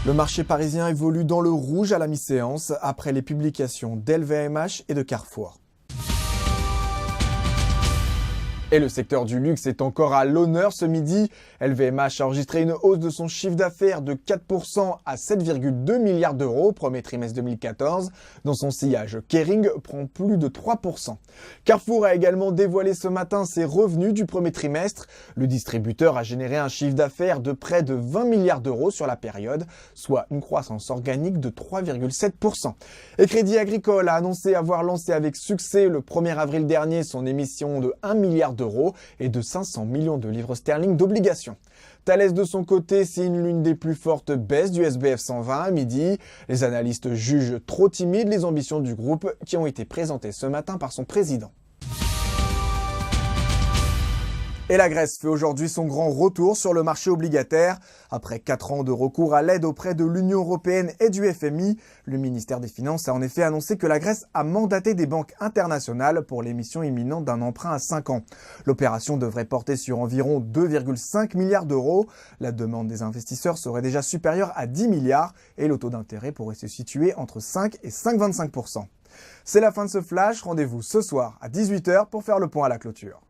Le marché parisien évolue dans le rouge à la mi-séance après les publications d'LVMH et de Carrefour. Et le secteur du luxe est encore à l'honneur ce midi. LVMH a enregistré une hausse de son chiffre d'affaires de 4% à 7,2 milliards d'euros au premier trimestre 2014. Dans son sillage, Kering prend plus de 3%. Carrefour a également dévoilé ce matin ses revenus du premier trimestre. Le distributeur a généré un chiffre d'affaires de près de 20 milliards d'euros sur la période, soit une croissance organique de 3,7%. Et Crédit Agricole a annoncé avoir lancé avec succès le 1er avril dernier son émission de 1 milliard d'euros et de 500 millions de livres sterling d'obligations. Thales de son côté signe l'une des plus fortes baisses du SBF 120 à midi. Les analystes jugent trop timides les ambitions du groupe qui ont été présentées ce matin par son président. Et la Grèce fait aujourd'hui son grand retour sur le marché obligataire. Après 4 ans de recours à l'aide auprès de l'Union européenne et du FMI, le ministère des Finances a en effet annoncé que la Grèce a mandaté des banques internationales pour l'émission imminente d'un emprunt à 5 ans. L'opération devrait porter sur environ 2,5 milliards d'euros. La demande des investisseurs serait déjà supérieure à 10 milliards et le taux d'intérêt pourrait se situer entre 5 et 5,25%. C'est la fin de ce flash. Rendez-vous ce soir à 18 h pour faire le point à la clôture.